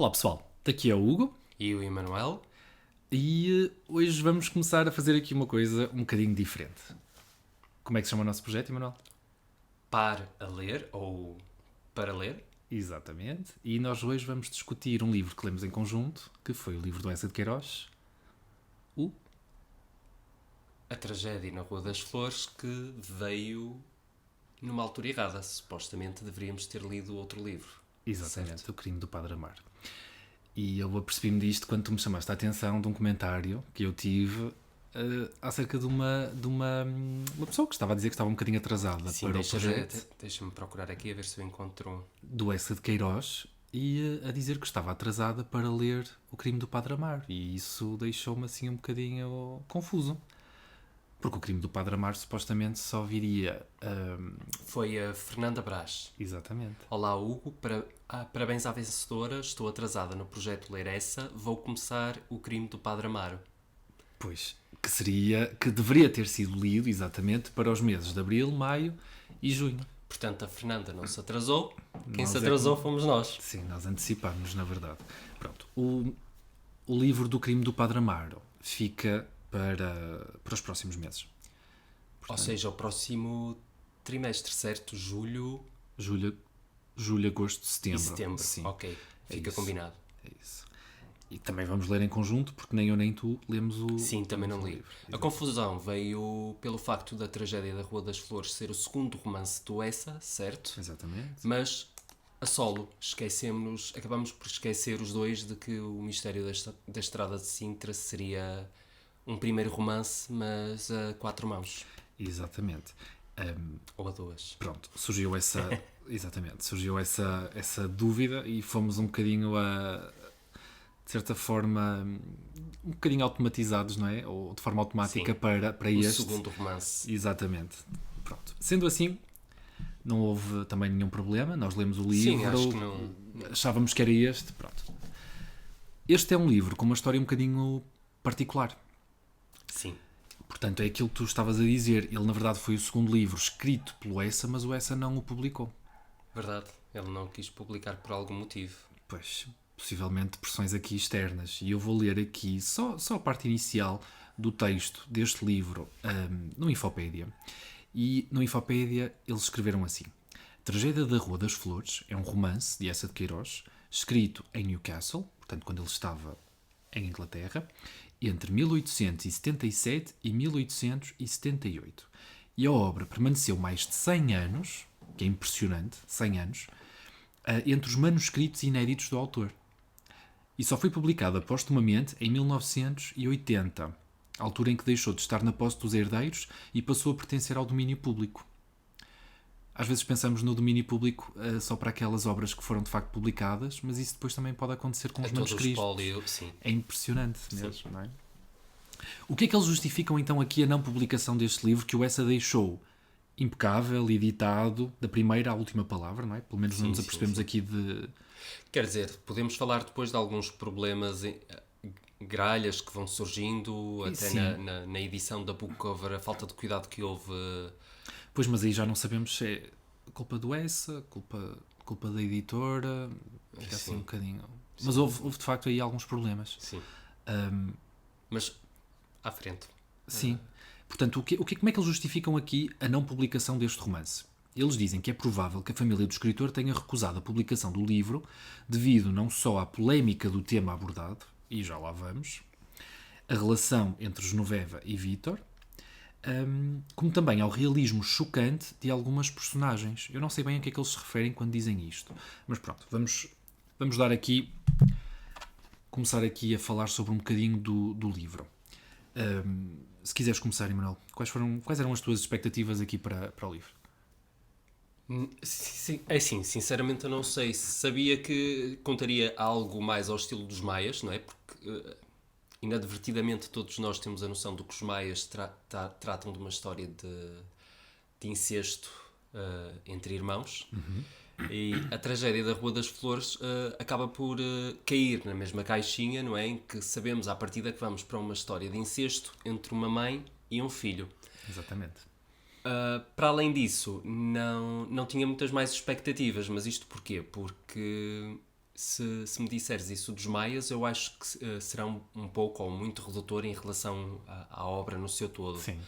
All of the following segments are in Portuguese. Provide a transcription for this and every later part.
Olá pessoal, daqui é o Hugo E o Emanuel? e hoje vamos começar a fazer aqui uma coisa um bocadinho diferente. Como é que se chama o nosso projeto, Emanuel? Par a ler ou para ler? Exatamente. E nós hoje vamos discutir um livro que lemos em conjunto, que foi o livro do Eça de Queiroz, o... A Tragédia na Rua das Flores, que veio numa altura errada. Supostamente deveríamos ter lido outro livro. Exatamente, Certo. o Crime do Padre Amaro. E eu apercebi-me disto quando tu me chamaste a atenção de um comentário que eu tive acerca de uma pessoa que estava a dizer que estava um bocadinho atrasada Sim, para o projeto deixa-me procurar aqui a ver se eu encontro. do Eça de Queiroz e a dizer que estava atrasada para ler O Crime do Padre Amaro. E isso deixou-me assim um bocadinho confuso. Porque o Crime do Padre Amaro supostamente só viria... Foi a Fernanda Brás. Exatamente. Olá, Hugo. Parabéns à vencedora. Estou atrasada no projeto Ler Essa. Vou começar o Crime do Padre Amaro. Pois, que deveria ter sido lido exatamente para os meses de Abril, Maio e Junho. Portanto, a Fernanda não se atrasou. Quem Nós se é atrasou que- fomos nós. Sim, nós antecipámos, na verdade. Pronto, o livro do Crime do Padre Amaro fica para os próximos meses. Ou seja, o próximo trimestre, certo? Julho Julho, agosto, setembro. e setembro. Sim, Ok, fica isso. combinado. é isso. E também vamos ler em conjunto, porque nem eu nem tu lemos o Sim, também não o li. livro. A confusão veio pelo facto da Tragédia da Rua das Flores ser o segundo romance do Essa, certo? Exatamente. Mas a solo, acabamos por esquecer os dois de que o Mistério da Estrada de Sintra seria um primeiro romance, mas a quatro mãos. Exatamente. Ou a duas. Pronto, surgiu essa... exatamente, surgiu essa dúvida e fomos um bocadinho de certa forma, um bocadinho automatizados, não é? Ou de forma automática Sim. para O este. segundo romance. Exatamente. Pronto. Sendo assim, não houve também nenhum problema. Nós lemos o Sim, livro, acho que não. achávamos que era este. Pronto. Este é um livro com uma história um bocadinho particular. Sim. Portanto, é aquilo que tu estavas a dizer. Ele, na verdade, foi o segundo livro escrito pelo Essa, mas o Essa não o publicou. Verdade. Ele não quis publicar por algum motivo. Pois, possivelmente pressões aqui externas. E eu vou ler aqui só a parte inicial do texto deste livro no Infopédia. E no Infopédia eles escreveram assim: Tragédia da Rua das Flores é um romance de Eça de Queiroz, escrito em Newcastle, portanto quando ele estava em Inglaterra, entre 1877 e 1878. E a obra permaneceu mais de 100 anos, que é impressionante, 100 anos, entre os manuscritos inéditos do autor. E só foi publicada postumamente em 1980, altura em que deixou de estar na posse dos herdeiros e passou a pertencer ao domínio público. Às vezes pensamos no domínio público só para aquelas obras que foram de facto publicadas, mas isso depois também pode acontecer com os Todo o manuscritos. espólio, sim. É impressionante mesmo, não é? O que é que eles justificam então aqui a não publicação deste livro que o Essa deixou impecável, editado, da primeira à última palavra, não é? Pelo menos não nos apercebemos aqui de... Quer dizer, podemos falar depois de alguns problemas, gralhas que vão surgindo, até Sim. na edição da book cover, a falta de cuidado que houve. Pois, mas aí já não sabemos se é culpa do Essa, culpa da editora, fica assim Sim. um bocadinho... Mas houve de facto aí alguns problemas. Sim. Mas, à frente. Sim. Portanto, como é que eles justificam aqui a não publicação deste romance? Eles dizem que é provável que a família do escritor tenha recusado a publicação do livro devido não só à polémica do tema abordado, e já lá vamos, a relação entre Genoveva e Vítor, como também ao realismo chocante de algumas personagens. Eu não sei bem a que é que eles se referem quando dizem isto, mas pronto, vamos dar aqui, começar aqui a falar sobre um bocadinho do livro. Se quiseres começar, Emanuel, quais eram as tuas expectativas aqui para o livro? Sim, é assim, sinceramente eu não sei. Sabia que contaria algo mais ao estilo dos Maias, não é? Porque inadvertidamente todos nós temos a noção de que os Maias tratam de uma história de incesto entre irmãos. E a Tragédia da Rua das Flores acaba por cair na mesma caixinha, não é? Em que sabemos à partida que vamos para uma história de incesto entre uma mãe e um filho. Exatamente. Para além disso, não tinha muitas mais expectativas, mas isto porquê? Porque se me disseres isso dos Maias, eu acho que será um pouco ou muito redutor em relação à obra no seu todo. Sim.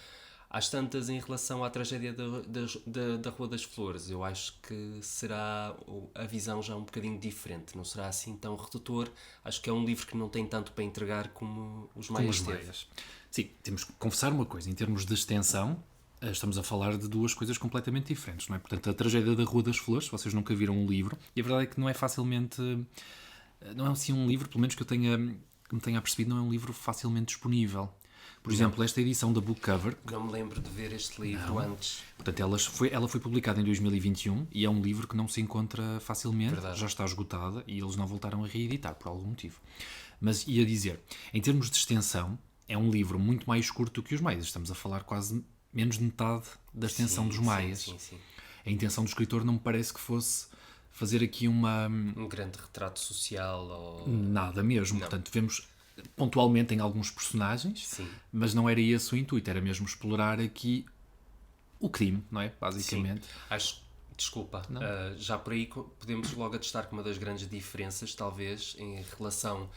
Às tantas, em relação à tragédia da Rua das Flores, eu acho que será a visão já um bocadinho diferente, não será assim tão redutor. Acho que é um livro que não tem tanto para entregar como os Maias teve. Sim, temos que confessar uma coisa, em termos de extensão, estamos a falar de duas coisas completamente diferentes, não é? Portanto, a tragédia da Rua das Flores, vocês nunca viram um livro, e a verdade é que não é facilmente, não é assim um livro, pelo menos que que me tenha apercebido, não é um livro facilmente disponível. Por exemplo, esta edição da Book Cover... Não me lembro de ver este livro antes. Portanto, ela foi publicada em 2021 e é um livro que não se encontra facilmente, Verdade. já está esgotada e eles não voltaram a reeditar por algum motivo. Mas ia dizer, em termos de extensão, é um livro muito mais curto do que os Maias. Estamos a falar quase menos de metade da extensão dos Maias. Sim. A intenção do escritor não me parece que fosse fazer aqui uma... Um grande retrato social ou... Nada mesmo. Não. Portanto, vemos pontualmente em alguns personagens, Sim. mas não era esse o intuito, era mesmo explorar aqui o crime, não é? Basicamente. Sim. Acho, desculpa, já por aí podemos logo atestar que uma das grandes diferenças, talvez, em relação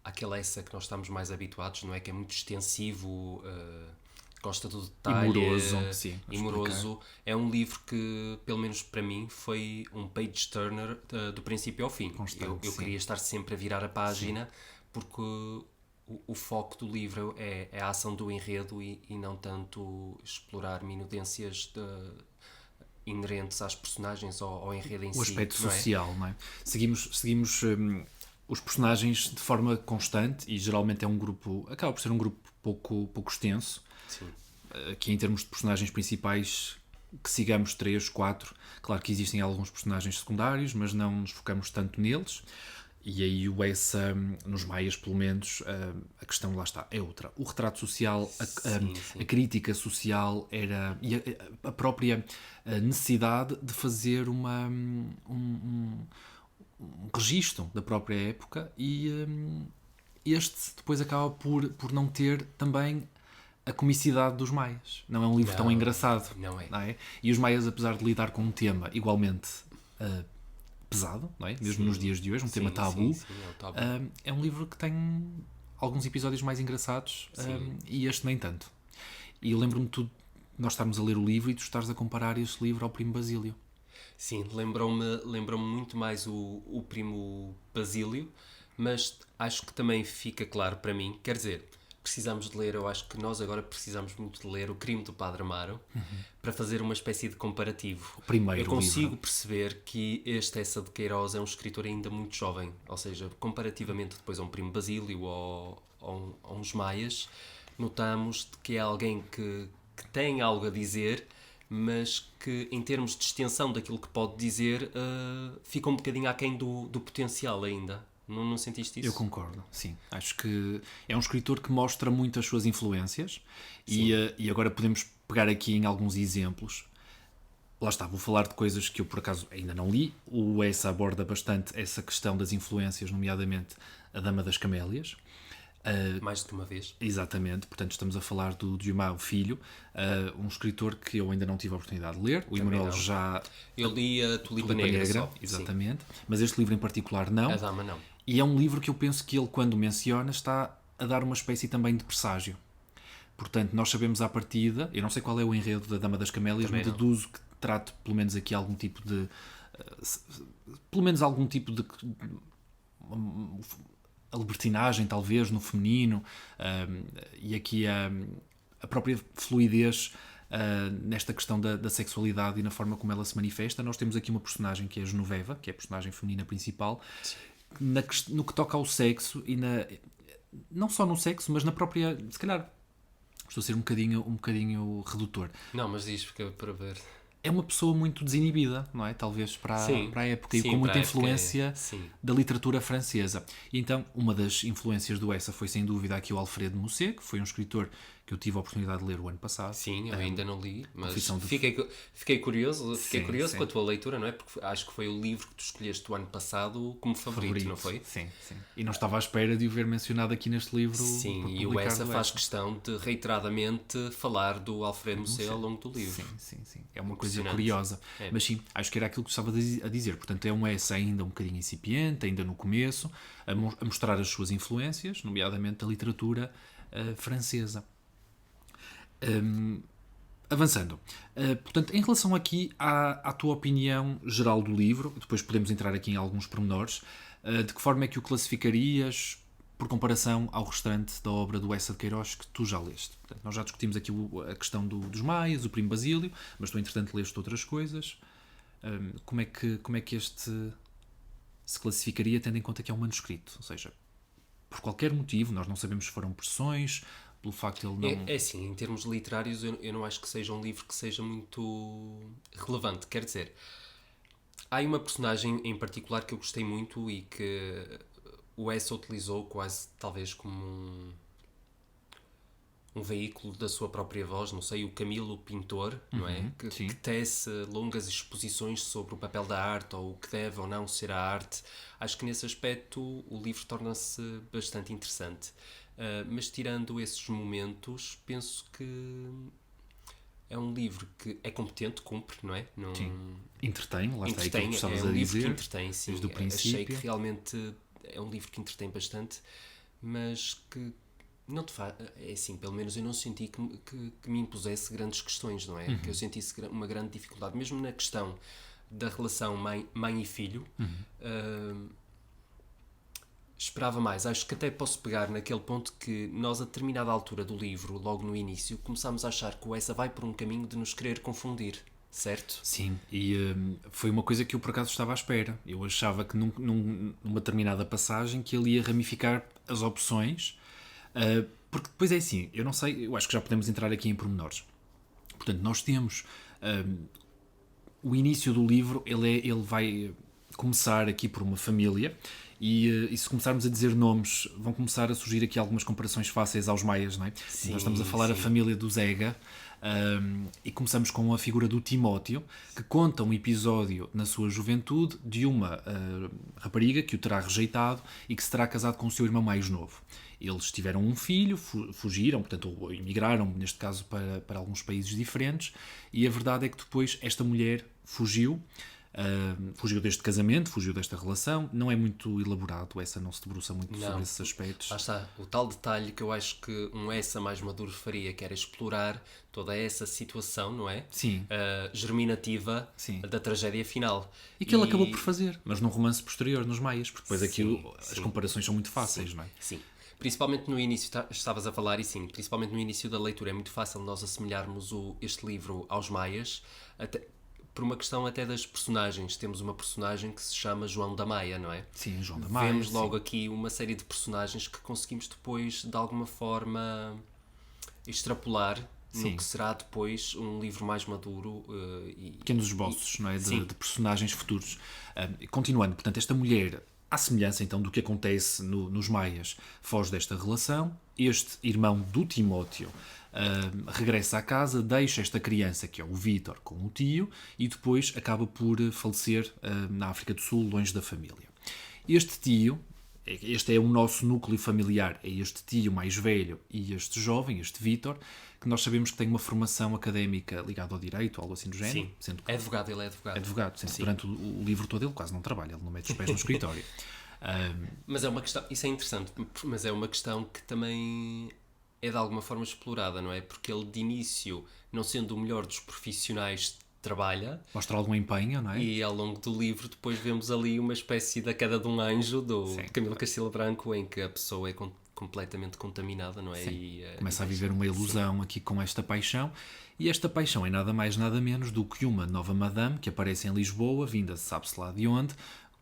àquela essa que nós estamos mais habituados, não é? Que é muito extensivo, gosta do detalhe, e moroso. É um livro que, pelo menos para mim, foi um page-turner do princípio ao fim. Constante, Eu queria estar sempre a virar a página, porque o foco do livro é a ação do enredo e não tanto explorar minudências inerentes às personagens ou ao enredo em si. O aspecto não social, não é? Seguimos os personagens de forma constante e geralmente é um grupo, acaba por ser um grupo pouco extenso. Sim. Aqui em termos de personagens principais, que sigamos 3, 4, claro que existem alguns personagens secundários, mas não nos focamos tanto neles. E aí nos Maias, pelo menos, a questão lá está, é outra. O retrato social, a crítica social era, e a própria necessidade de fazer um registro da própria época e este depois acaba por não ter também a comicidade dos Maias. Não é um livro tão engraçado. Não é. Não é? E os Maias, apesar de lidar com um tema igualmente pesado, não é? Mesmo nos dias de hoje, um tema tabu, é o tabu. É um livro que tem alguns episódios mais engraçados e este nem tanto. E eu lembro-me de nós estarmos a ler o livro e tu estares a comparar este livro ao Primo Basílio. Sim, lembrou-me muito mais o Primo Basílio, mas acho que também fica claro para mim, quer dizer, precisamos de ler, eu acho que nós agora precisamos muito de ler O Crime do Padre Amaro para fazer uma espécie de comparativo. O primeiro eu consigo livro. perceber que este Essa de Queiroz é um escritor ainda muito jovem, ou seja, comparativamente depois a um Primo Basílio ou a uns Maias, notamos que é alguém que tem algo a dizer, mas que em termos de extensão daquilo que pode dizer fica um bocadinho aquém do potencial ainda. Não sentiste isso? Eu concordo, sim. Acho que é um escritor que mostra muito as suas influências e agora podemos pegar aqui em alguns exemplos. Lá está, vou falar de coisas que eu por acaso ainda não li. O Essa aborda bastante essa questão das influências, nomeadamente a Dama das Camélias. Mais do que uma vez. Exatamente, portanto estamos a falar do Dumas, o filho, um escritor que eu ainda não tive a oportunidade de ler. O Emanuel já... Eu li a Tulipa Negra só. Exatamente, mas este livro em particular não. A Dama não. E é um livro que eu penso que ele, quando menciona, está a dar uma espécie também de presságio. Portanto, nós sabemos à partida, eu não sei qual é o enredo da Dama das Camélias, mas deduzo que trate pelo menos aqui algum tipo de... a libertinagem, talvez, no feminino, e aqui a própria fluidez nesta questão da sexualidade e na forma como ela se manifesta. Nós temos aqui uma personagem que é a Genoveva, que é a personagem feminina principal, no que toca ao sexo e não só no sexo, mas na própria... Se calhar estou a ser um bocadinho redutor. Não, mas diz porque é para ver. É uma pessoa muito desinibida, não é? Talvez para a época e com muita influência da literatura francesa. E então, uma das influências do Essa foi sem dúvida aqui o Alfred Musset, que foi um escritor que eu tive a oportunidade de ler o ano passado. Sim, eu ainda não li, mas Confissão de- fiquei curioso Sim, sim. com a tua leitura, não é? Porque acho que foi o livro que tu escolheste o ano passado como favorito, não foi? Sim, sim. E não estava à espera de o ver mencionado aqui neste livro. Sim, por e o publicar Essa do faz Essa. questão de reiteradamente falar do Alfredo Mussel ao longo do livro. Sim. É uma coisa Impressionante. curiosa. É. Mas sim, acho que era aquilo que estava a dizer. Portanto, é um essa ainda um bocadinho incipiente, ainda no começo, a mostrar as suas influências, nomeadamente da literatura francesa. Avançando. Portanto, em relação aqui à tua opinião geral do livro, depois podemos entrar aqui em alguns pormenores, de que forma é que o classificarias por comparação ao restante da obra do Eça de Queiroz que tu já leste? Portanto, nós já discutimos aqui a questão dos Maias, o Primo Basílio, mas tu, entretanto, leste outras coisas. Como é que este se classificaria, tendo em conta que é um manuscrito? Ou seja, por qualquer motivo, nós não sabemos se foram pressões, pelo facto de ele não... É assim, em termos literários, eu não acho que seja um livro que seja muito relevante. Quer dizer, há aí uma personagem em particular que eu gostei muito e que o Essa utilizou quase, talvez, como um veículo da sua própria voz, não sei, o Camilo Pintor, não é? sim. Que tece longas exposições sobre o papel da arte ou o que deve ou não ser a arte. Acho que nesse aspecto o livro torna-se bastante interessante. Mas tirando esses momentos, penso que é um livro que é competente, cumpre, não é? Não... Entretém, lá está aí que Entretém, estavas é um a livro dizer. que entretém, sim. Desde o Achei princípio. que realmente é um livro que entretém bastante, mas que não te faz. É assim, pelo menos eu não senti que me impusesse grandes questões, não é? Que eu sentisse uma grande dificuldade, mesmo na questão da relação mãe e filho. Esperava mais. Acho que até posso pegar naquele ponto que nós, a determinada altura do livro, logo no início, começámos a achar que o Essa vai por um caminho de nos querer confundir, certo? Sim, e foi uma coisa que eu por acaso estava à espera. Eu achava que numa determinada passagem que ele ia ramificar as opções, porque depois é assim, eu não sei, eu acho que já podemos entrar aqui em pormenores. Portanto, nós temos o início do livro, ele vai começar aqui por uma família e se começarmos a dizer nomes, vão começar a surgir aqui algumas comparações fáceis aos maias, não é? Sim, Nós estamos a falar sim. a família do Zega, e começamos com a figura do Timóteo, que conta um episódio na sua juventude de uma rapariga que o terá rejeitado e que se terá casado com o seu irmão mais novo. Eles tiveram um filho, fugiram, portanto, ou emigraram, neste caso, para alguns países diferentes, e a verdade é que depois esta mulher fugiu deste casamento, fugiu desta relação. Não é muito elaborado, essa não se debruça muito sobre esses aspectos. Lá está, o tal detalhe que eu acho que um Essa mais maduro faria, que era explorar toda essa situação, não é? Sim. Germinativa Sim. da tragédia final. E que ele acabou por fazer, mas num romance posterior, nos Maias, porque depois aqui Sim, as comparações são muito fáceis, não é? Sim. Principalmente no início, estavas a falar, e sim, principalmente no início da leitura, é muito fácil nós assemelharmos este livro aos Maias, até, por uma questão até das personagens. Temos uma personagem que se chama João da Maia, não é? Sim, João da Maia. Vemos logo aqui uma série de personagens que conseguimos depois, de alguma forma, extrapolar no que será depois um livro mais maduro. Pequenos esboços, não é? De personagens futuros. Continuando, portanto, esta mulher, à semelhança então do que acontece nos Maias, foge desta relação. Este irmão do Timóteo regressa à casa, deixa esta criança, que é o Vítor, com o tio, e depois acaba por falecer na África do Sul, longe da família. Este tio, este é o nosso núcleo familiar, é este tio mais velho e este jovem, este Vítor, que nós sabemos que tem uma formação académica ligada ao direito, algo assim do género. Sim, sendo que é advogado, ele é advogado. advogado, sendo que durante o livro todo ele quase não trabalha, ele não mete os pés no escritório. Mas é uma questão, isso é interessante, mas é uma questão que também é de alguma forma explorada, não é? Porque ele de início, não sendo o melhor dos profissionais, trabalha. Mostra algum empenho, não é? E ao longo do livro depois vemos ali uma espécie da queda de um anjo do Camilo Castelo Branco, em que a pessoa é completamente contaminada, não é? E, começa a viver uma ilusão aqui com esta paixão, e esta paixão é nada mais nada menos do que uma nova madame que aparece em Lisboa, vinda sabe-se lá de onde,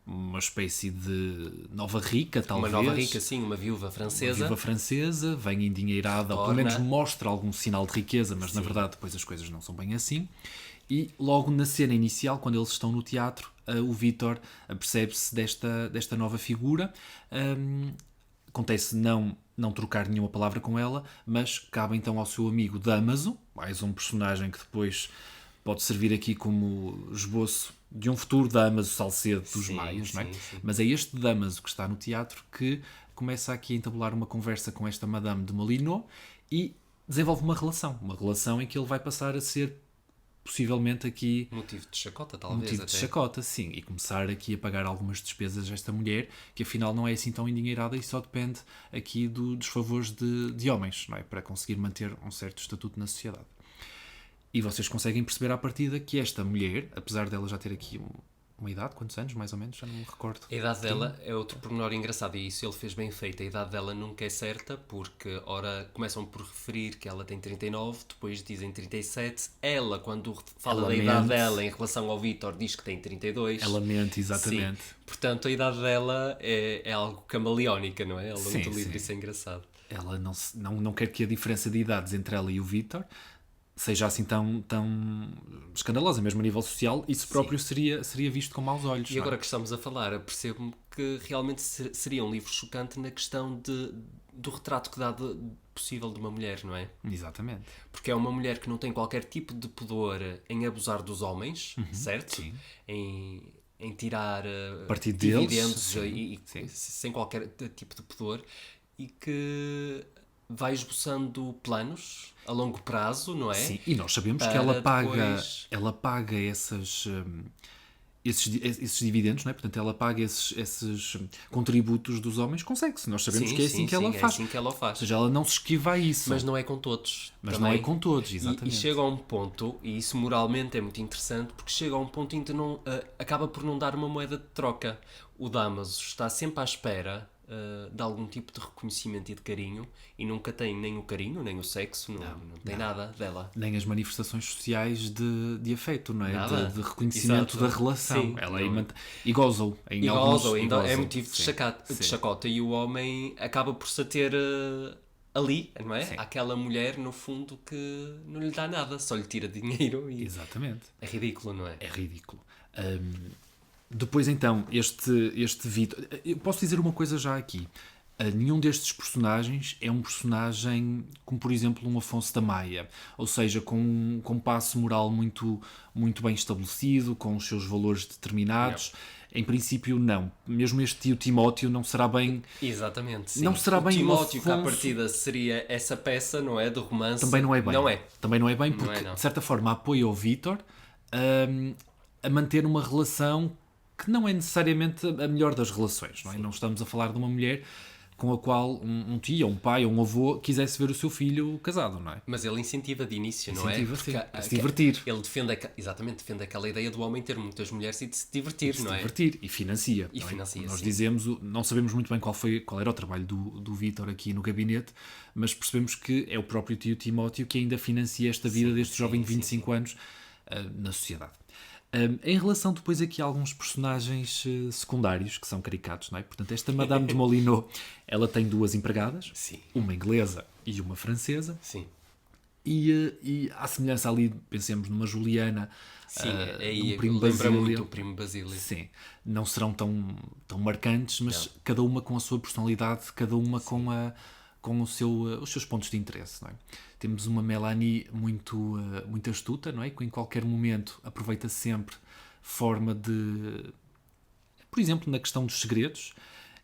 uma espécie de nova rica, talvez. Uma nova rica, sim, uma viúva francesa. Uma viúva francesa, vem endinheirada, ou pelo menos mostra algum sinal de riqueza, mas na verdade depois as coisas não são bem assim. E logo na cena inicial, quando eles estão no teatro, o Vítor apercebe-se desta nova figura. Acontece não não trocar nenhuma palavra com ela, mas cabe então ao seu amigo Damaso, mais um personagem que depois pode servir aqui como esboço de um futuro Damaso Salcedo dos Sim, Maias, não é? sim. Mas é este Damaso que está no teatro que começa aqui a entabular uma conversa com esta Madame de Molyneux e desenvolve uma relação em que ele vai passar a ser possivelmente aqui Motivo de chacota, talvez. motivo de até. chacota, sim, e começar aqui a pagar algumas despesas a esta mulher, que afinal não é assim tão endinheirada e só depende aqui dos favores de homens, não é? Para conseguir manter um certo estatuto na sociedade. E vocês conseguem perceber à partida que esta mulher, apesar dela já ter aqui uma idade, quantos anos mais ou menos, já não me recordo. A idade dela é outro pormenor engraçado e isso ele fez bem feito. A idade dela nunca é certa porque, ora, começam por referir que ela tem 39, depois dizem 37. Ela, quando fala Ela da idade mente. dela em relação ao Vítor, diz que tem 32. Ela mente, exatamente. Sim. Portanto, a idade dela é algo camaleónica, não é? Ao longo Sim, do livro, sim. isso é engraçado. Ela não quer que a diferença de idades entre ela e o Vítor seja assim tão escandalosa, mesmo a nível social, isso próprio seria visto com maus olhos. E não é? agora que estamos a falar, apercebo-me que realmente seria um livro chocante na questão do retrato que dá possível de uma mulher, não é? Exatamente. Porque é uma mulher que não tem qualquer tipo de pudor em abusar dos homens, certo? sim. Em tirar Partido deles, dividendos sim, e sim. sem qualquer tipo de pudor e que vai esboçando planos a longo prazo, não é? Sim, e nós sabemos que Para ela depois- paga esses dividendos, não é? Portanto, ela paga esses contributos dos homens, consegue-se. Nós sabemos que é assim que ela é faz. assim que ela o Ou faz. seja, ela não se esquiva a isso. Mas não é com todos. Mas também. não é com todos, E exatamente. chega a um ponto, e isso moralmente é muito interessante, porque chega a um ponto em que não, acaba por não dar uma moeda de troca. O Damaso está sempre à espera de algum tipo de reconhecimento e de carinho, e nunca tem nem o carinho, nem o sexo, não tem nada dela. Nem as manifestações sociais de afeto, não é? Nada. De reconhecimento Exato. da relação. Sim, ela não. e gozam. Em E alguns, gozo, ainda é gozam. motivo de, Sim. de Sim. chacota, e o homem acaba por se ater ali, não é? Sim. Aquela mulher, no fundo, que não lhe dá nada, só lhe tira dinheiro e Exatamente. é ridículo, não é? É ridículo. Depois então, este Vítor... Eu posso dizer uma coisa já aqui. Nenhum destes personagens é um personagem como, por exemplo, um Afonso da Maia. Ou seja, com um passo moral muito, muito bem estabelecido, com os seus valores determinados. Em princípio, não. Mesmo este tio Timóteo não será bem... Exatamente, sim. Não será o bem o Timóteo, que à Afonso. partida seria essa peça, não é? Do romance. Também não é bem. Não é. Também não é bem, Não porque, é, não. de certa forma, apoia o Vítor a manter uma relação que não é necessariamente a melhor das relações, não é? Não estamos a falar de uma mulher com a qual um tio, ou um pai, ou um avô quisesse ver o seu filho casado, não é? Mas ele incentiva de início, não é? Incentiva, Porque sim, a se divertir. Ele defende, defende aquela ideia do homem ter muitas mulheres e de se divertir, Se não é? divertir e financia. E não é? financia, Nós sim. dizemos, não sabemos muito bem qual era o trabalho do Vítor aqui no gabinete, mas percebemos que é o próprio tio Timóteo que ainda financia esta vida deste jovem de 25 anos na sociedade. Em relação depois aqui a alguns personagens secundários que são caricatos, não é? Portanto, esta Madame de Molyneux, ela tem duas empregadas, Sim. uma inglesa e uma francesa, Sim. e à semelhança ali, pensemos numa Juliana, Sim, num primo lembra muito Basílio. o primo Basílio. Sim, não serão tão marcantes, mas cada uma com a sua personalidade, cada uma com os seus pontos de interesse, não é? Temos uma Melanie muito astuta, não é? Que em qualquer momento aproveita sempre forma de... Por exemplo, na questão dos segredos,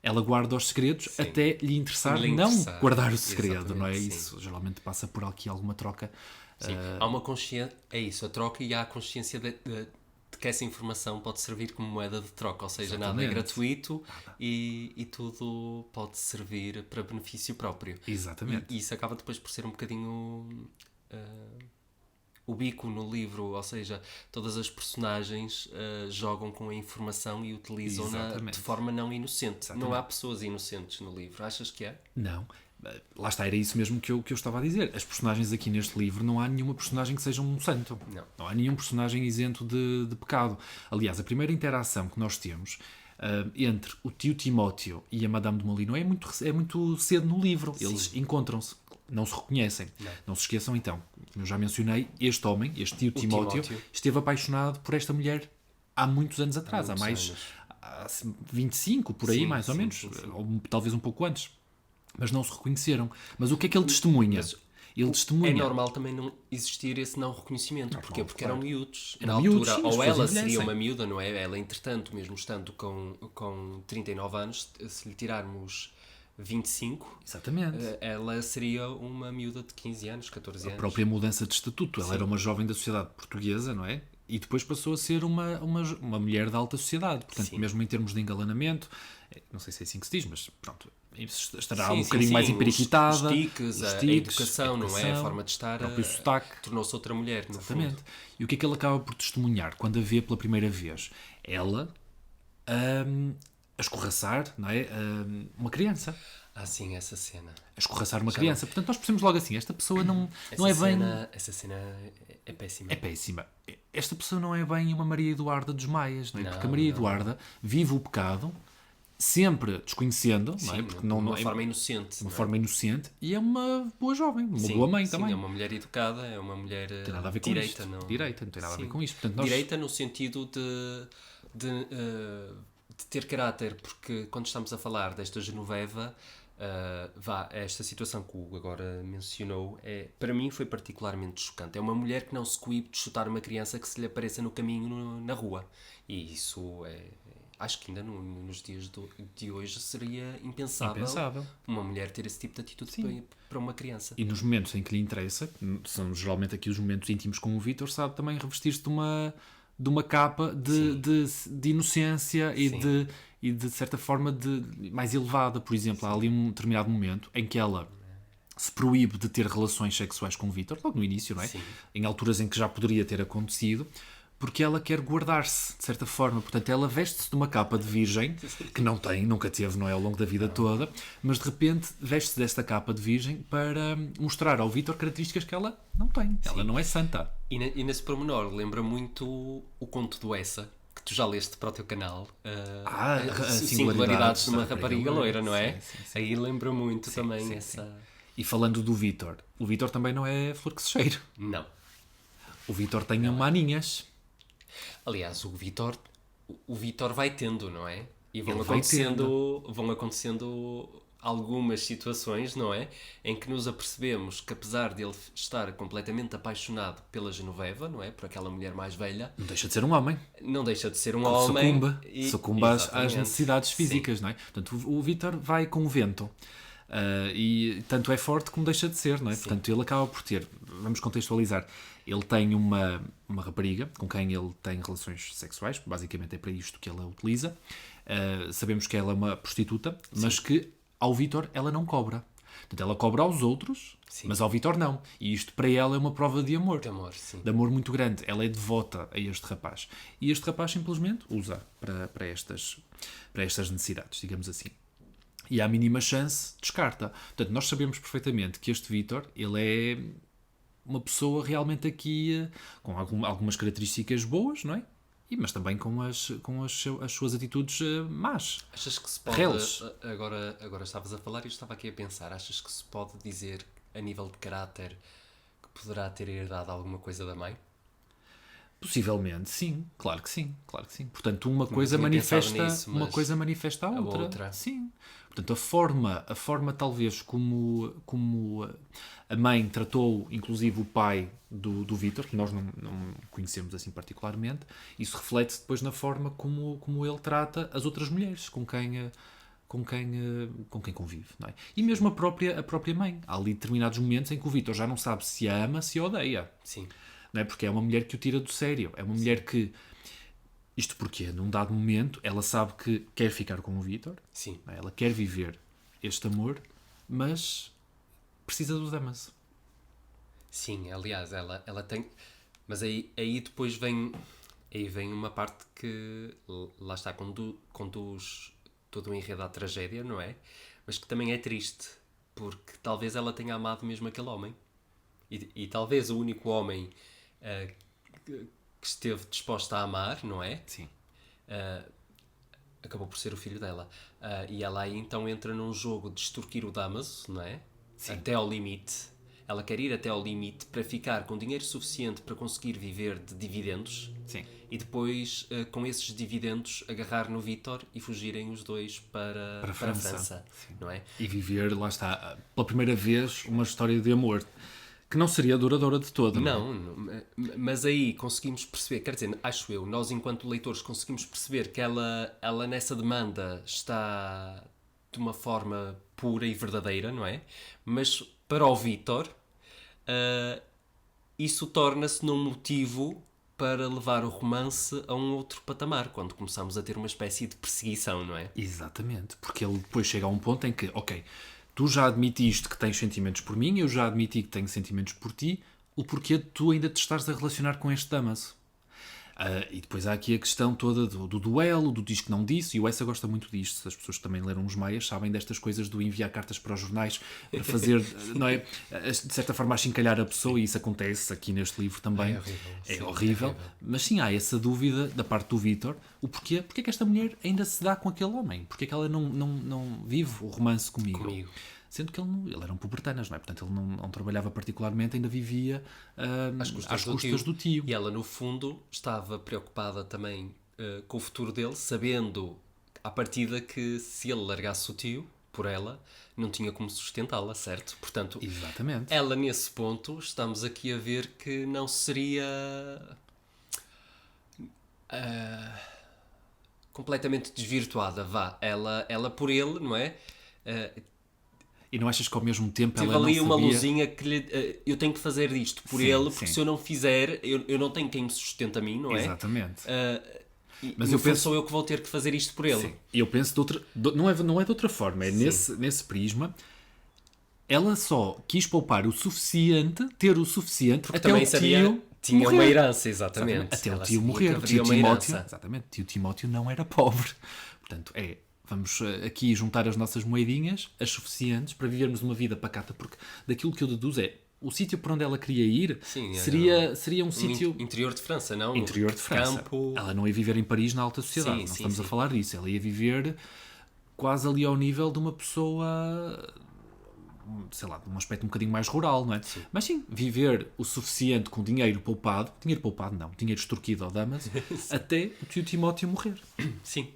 ela guarda os segredos até lhe interessar não guardar o segredo, não é? Exatamente, Isso geralmente passa por aqui alguma troca. Sim. Há uma consciência, é isso, a troca, e há a consciência de que essa informação pode servir como moeda de troca, ou seja, nada é Exatamente. gratuito e tudo pode servir para benefício próprio. Exatamente. E isso acaba depois por ser um bocadinho o bico no livro, ou seja, todas as personagens jogam com a informação e utilizam-na Exatamente. de forma não inocente. Exatamente. Não há pessoas inocentes no livro, achas que é? Não. Lá está, era isso mesmo que eu estava a dizer. As personagens aqui neste livro, não há nenhuma personagem que seja um santo. Não há nenhum personagem isento de pecado. Aliás, a primeira interação que nós temos entre o tio Timóteo e a Madame de Molyneux é muito cedo no livro. Eles encontram-se, não se reconhecem. Não se esqueçam então, como eu já mencionei, este homem, este tio Timóteo, esteve apaixonado por esta mulher há muitos anos atrás. Há 25, por aí, mais ou menos. Ou talvez um pouco antes. mas não se reconheceram. Mas o que é que ele testemunha? Ele É testemunha. normal também não existir esse não reconhecimento. Porquê? Porque claro. eram miúdos. Eram Na miúdos, altura, sim, as ou pessoas ela seria envelhecem. uma miúda, não é? Ela, entretanto, mesmo estando com 39 anos, se lhe tirarmos 25, Exatamente. ela seria uma miúda de 15 anos, 14 A anos. própria mudança de estatuto. Ela era uma jovem da sociedade portuguesa, não é? E depois passou a ser uma mulher da alta sociedade. Portanto, Sim. mesmo em termos de engalanamento, não sei se é assim que se diz, mas pronto, estará Sim, um sim, bocadinho sim. mais Os empiriquitada. tiques, a educação, não é? A forma de estar, o próprio sotaque. tornou-se outra mulher, no Exatamente. fundo. E o que é que ele acaba por testemunhar quando a vê pela primeira vez? Ela a escorraçar, não é? Uma criança. Ah, sim, essa cena. A escorraçar uma criança. Portanto, nós percebemos logo assim, esta pessoa não é bem... Essa cena é péssima. É péssima. Esta pessoa não é bem uma Maria Eduarda dos Maias, não é? Não, Porque a Maria não. Eduarda vive o pecado, sempre desconhecendo, não é? Sim, Porque de não uma é forma inocente. uma não é? forma inocente e é uma boa jovem, uma boa mãe sim, também. é uma mulher educada, é uma mulher Não tem nada a ver com direita. isto. Não... Direita, não tem nada a ver Sim. com isto. Portanto, nós... Direita no sentido de ter caráter, porque quando estamos a falar desta Genoveva, esta situação que o Hugo agora mencionou, para mim foi particularmente chocante. É uma mulher que não se coíbe de chutar uma criança que se lhe apareça no caminho na rua. E isso acho que ainda nos dias de hoje seria impensável uma mulher ter esse tipo de atitude para uma criança. E nos momentos em que lhe interessa, que são geralmente aqui os momentos íntimos com o Vítor, sabe também revestir-se de uma capa de inocência e de certa forma mais elevada. Por exemplo, há ali um determinado momento em que ela se proíbe de ter relações sexuais com o Vítor, logo no início, não é? Sim. Em alturas em que já poderia ter acontecido, porque ela quer guardar-se, de certa forma. Portanto, ela veste-se de uma capa de virgem, que não tem, nunca teve, não é, ao longo da vida toda, mas de repente veste-se desta capa de virgem para mostrar ao Vítor características que ela não tem. Ela não é santa. E nesse pormenor lembra muito o conto do Essa, que tu já leste para o teu canal. A Singularidades de uma da rapariga loira, não é? Sim. Aí lembra muito também sim, essa... E falando do Vítor, o Vítor também não é flor que se cheire. Não. O Vítor tem maninhas. Aliás, o Vítor vai tendo, não é? E vão Ele vai acontecendo algumas situações, não é? Em que nos apercebemos que, apesar de ele estar completamente apaixonado pela Genoveva, não é? Por aquela mulher mais velha, Não deixa de ser um homem. não deixa de ser um homem. Sucumba às Exatamente. necessidades físicas, não é? Portanto, o Vítor vai com o vento. E tanto é forte como deixa de ser, não é? Portanto, ele acaba por ter, vamos contextualizar, ele tem uma rapariga com quem ele tem relações sexuais, basicamente é para isto que ele a utiliza. Sabemos que ela é uma prostituta, mas que ao Vítor ela não cobra. Portanto, ela cobra aos outros, mas ao Vítor não. E isto para ela é uma prova de amor. De amor, sim. De amor muito grande. Ela é devota a este rapaz. E este rapaz simplesmente usa para estas necessidades, digamos assim. E à mínima chance, descarta. Portanto, nós sabemos perfeitamente que este Vítor, ele é uma pessoa realmente aqui com algumas características boas, não é? Mas também com as suas atitudes más. Achas que se pode... Reles. Agora estavas a falar e eu estava aqui a pensar. Achas que se pode dizer, a nível de caráter, que poderá ter herdado alguma coisa da mãe? Possivelmente, sim. Claro que sim. Claro que sim. Portanto, uma coisa tinha manifesta, pensado nisso, uma mas coisa manifesta a outra. Sim. Portanto, a forma talvez como a mãe tratou, inclusive, o pai do Vítor, que nós não conhecemos assim particularmente, isso reflete-se depois na forma como ele trata as outras mulheres com quem convive, não é? E mesmo a própria mãe. Há ali determinados momentos em que o Vítor já não sabe se a ama, se a odeia. Sim. Não é? Porque é uma mulher que o tira do sério. É uma mulher que... Isto porque, num dado momento, ela sabe que quer ficar com o Vítor. Sim. Não é? Ela quer viver este amor, mas precisa do Damaso. Sim, aliás, ela tem... Mas aí depois vem uma parte que lá está, conduz todo o enredo à tragédia, não é? Mas que também é triste, porque talvez ela tenha amado mesmo aquele homem. E talvez o único homem que esteve disposta a amar, não é? Sim. Acabou por ser o filho dela. E ela aí então entra num jogo de extorquir o Damaso, não é? Sim. Até ao limite, Ela quer ir até ao limite para ficar com dinheiro suficiente para conseguir viver de dividendos. Sim. E depois, com esses dividendos, agarrar no Vítor e fugirem os dois para a França. Não é? E viver, lá está, pela primeira vez, uma história de amor que não seria duradoura de todo. Não, mas aí conseguimos perceber, quer dizer, acho eu, nós enquanto leitores conseguimos perceber que ela nessa demanda está de uma forma pura e verdadeira, não é? Mas para o Vítor, isso torna-se num motivo para levar o romance a um outro patamar, quando começamos a ter uma espécie de perseguição, não é? Exatamente, porque ele depois chega a um ponto em que, ok, tu já admitiste que tens sentimentos por mim, eu já admiti que tenho sentimentos por ti, o porquê de tu ainda te estás a relacionar com este Damaso? E depois há aqui a questão toda do duelo, do diz que não disse, e o Essa gosta muito disto. As pessoas que também leram os Maias sabem destas coisas do enviar cartas para os jornais para fazer, não é, de certa forma, achincalhar a pessoa, e isso acontece aqui neste livro também. É horrível. Mas sim, há essa dúvida da parte do Vítor, o porquê é que esta mulher ainda se dá com aquele homem? Porquê é que ela não vive o romance comigo? Sendo que ele era um pubertanas, não é? Portanto, ele não trabalhava particularmente, ainda vivia às custas do tio. E ela, no fundo, estava preocupada também com o futuro dele, sabendo à partida que se ele largasse o tio por ela, não tinha como sustentá-la, certo? Portanto, exatamente. Ela, nesse ponto, estamos aqui a ver que não seria completamente desvirtuada, vá. Ela por ele, não é? E não achas que ao mesmo tempo tive ela não ali uma sabia... luzinha que eu tenho que fazer isto por ele, porque se eu não fizer, eu não tenho quem me sustente a mim, não é? Exatamente. Mas eu penso, sou eu que vou ter que fazer isto por ele. Sim. Eu penso de outra... não é de outra forma, é nesse prisma. Ela só quis poupar o suficiente, ter o suficiente, porque também até o sabia, tio tinha morrer. uma herança, exatamente. Até ela o tio morrer. O tio Timóteo, exatamente, o tio Timóteo não era pobre. Portanto, vamos aqui juntar as nossas moedinhas, as suficientes, para vivermos uma vida pacata, porque daquilo que eu deduzo o sítio por onde ela queria ir seria um sítio... Interior de França, não? Interior de França. Campo... Ela não ia viver em Paris na alta sociedade, não estamos a falar disso. Ela ia viver quase ali ao nível de uma pessoa... sei lá, de um aspecto um bocadinho mais rural, não é? Sim. Mas sim, viver o suficiente com dinheiro poupado não, dinheiro extorquido ao Damas, até o tio Timóteo morrer. Sim.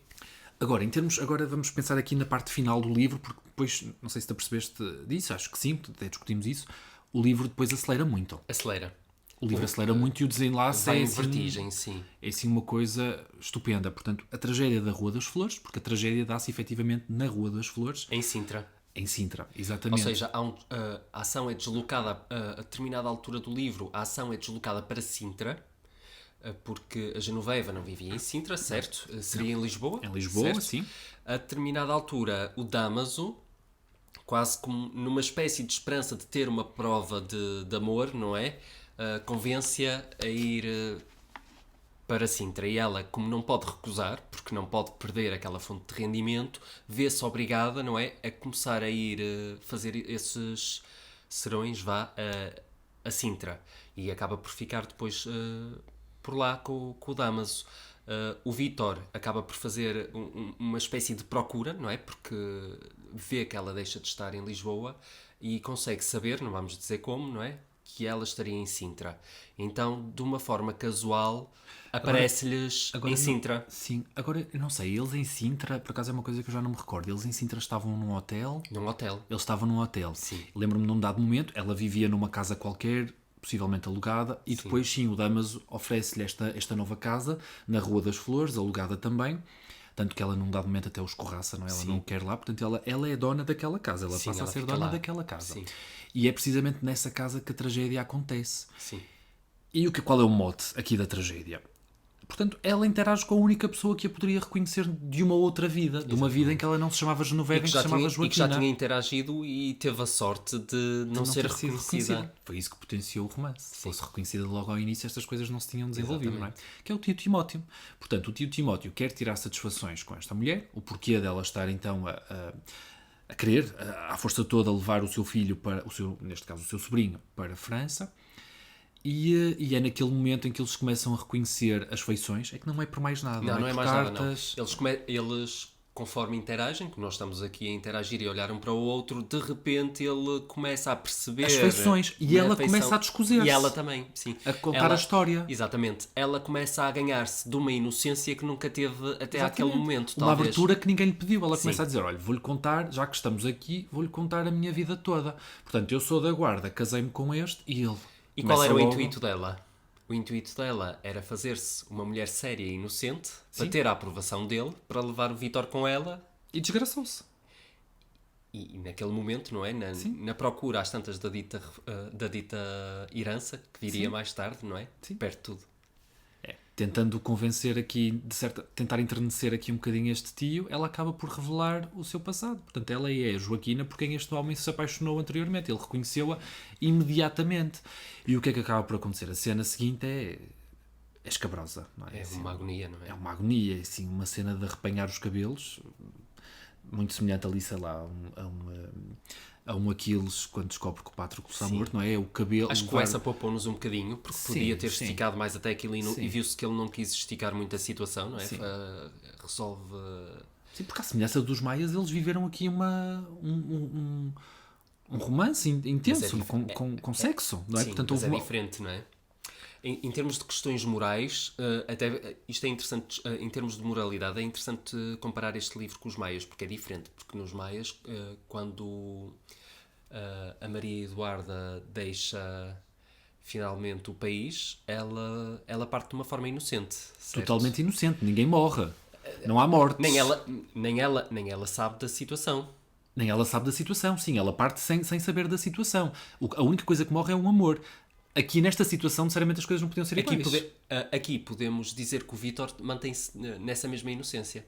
Agora vamos pensar aqui na parte final do livro, porque depois, não sei se te apercebeste disso, acho que sim, até discutimos isso, o livro depois acelera muito. Acelera. O livro acelera muito e o desenlace em vertigem, sim. É assim uma coisa estupenda. Portanto, a tragédia da Rua das Flores, porque a tragédia dá-se efetivamente na Rua das Flores. Em Sintra. Em Sintra, exatamente. Ou seja, a ação é deslocada, a determinada altura do livro, a ação é deslocada para Sintra, porque a Genoveva não vivia em Sintra, certo? Seria em Lisboa. Em Lisboa, certo? sim. A determinada altura, o Dámaso, quase como numa espécie de esperança de ter uma prova de amor, não é? Convence-a a ir para Sintra. E ela, como não pode recusar, porque não pode perder aquela fonte de rendimento, vê-se obrigada, não é? A começar a ir fazer esses serões, a Sintra. E acaba por ficar depois... por lá com o Dámaso. O Vítor acaba por fazer uma espécie de procura, não é? Porque vê que ela deixa de estar em Lisboa e consegue saber, não vamos dizer como, não é? Que ela estaria em Sintra. Então, de uma forma casual, aparece-lhes em Sintra. Sim, agora eu não sei, eles em Sintra, por acaso é uma coisa que eu já não me recordo, eles em Sintra estavam num hotel? Num hotel. Eles estavam num hotel. Sim. Lembro-me num dado momento, ela vivia numa casa qualquer, possivelmente alugada, e depois sim, o Dámaso oferece-lhe esta nova casa na Rua das Flores, alugada também, tanto que ela num dado momento até o escorraça, não é? Ela não quer lá, portanto ela é dona daquela casa, ela passa a ser dona daquela casa. Sim. E é precisamente nessa casa que a tragédia acontece. Sim. E qual é o mote aqui da tragédia? Portanto, ela interage com a única pessoa que a poderia reconhecer de uma outra vida, de uma vida em que ela não se chamava Genoveva, em que se chamava Joaquina. E que já tinha interagido e teve a sorte de não ser reconhecida. Foi isso que potenciou o romance. Se fosse reconhecida logo ao início, estas coisas não se tinham desenvolvido, não é? Que é o tio Timóteo. Portanto, o tio Timóteo quer tirar satisfações com esta mulher, o porquê dela estar então a querer, à força toda, levar o seu filho, neste caso o seu sobrinho, para a França. E é naquele momento em que eles começam a reconhecer as feições, é que não é por mais nada, Não é por mais cartas. nada, não. Eles conforme interagem, que nós estamos aqui a interagir e a olhar um para o outro, de repente ele começa a perceber as feições e ela começa a descozer-se. E ela também, sim. A contar a história. Exatamente. Ela começa a ganhar-se de uma inocência que nunca teve até Exatamente. aquele momento. Uma talvez. abertura que ninguém lhe pediu. Ela começa Sim. a dizer, olha, vou-lhe contar, já que estamos aqui, vou-lhe contar a minha vida toda. Portanto, eu sou da guarda, casei-me com este e ele... E qual era começa o logo- intuito dela? O intuito dela era fazer-se uma mulher séria e inocente, Sim. para ter a aprovação dele, para levar o Vítor com ela. E desgraçou-se. E naquele momento, não é? Na procura às tantas da dita herança, que viria Sim. mais tarde, não é? Sim. Perto de tudo. Tentando convencer aqui, tentar enternecer aqui um bocadinho este tio, ela acaba por revelar o seu passado. Portanto, ela é a Joaquina por quem este homem se apaixonou anteriormente. Ele reconheceu-a imediatamente. E o que é que acaba por acontecer? A cena seguinte é escabrosa, não é? É Assim, uma agonia, não é? é uma agonia, é assim, uma cena de arrepanhar os cabelos, muito semelhante ali, sei lá, a um Aquiles quando descobre que o Patroclo está Sim. morto, não é? O cabelo... Acho que levar- essa poupou-nos um bocadinho, porque Sim, podia ter sim. esticado mais até aquilo Sim. e viu-se que ele não quis esticar muito a situação, não é? Sim. Resolve... Sim, porque à semelhança dos maias, eles viveram aqui um romance intenso, Mas com sexo, não é? Sim, Portanto, mas houve é diferente, não é? Em termos de questões morais, até isto é interessante, em termos de moralidade, é interessante comparar este livro com os Maias, porque é diferente. Porque nos Maias, quando a Maria Eduarda deixa finalmente o país, ela parte de uma forma inocente. Certo? totalmente inocente, ninguém morre, não há mortes. Nem ela sabe da situação. Nem ela sabe da situação, sim, ela parte sem saber da situação. A única coisa que morre é um amor. Aqui nesta situação, necessariamente as coisas não podiam ser iguais. Aqui podemos dizer que o Vítor mantém-se nessa mesma inocência.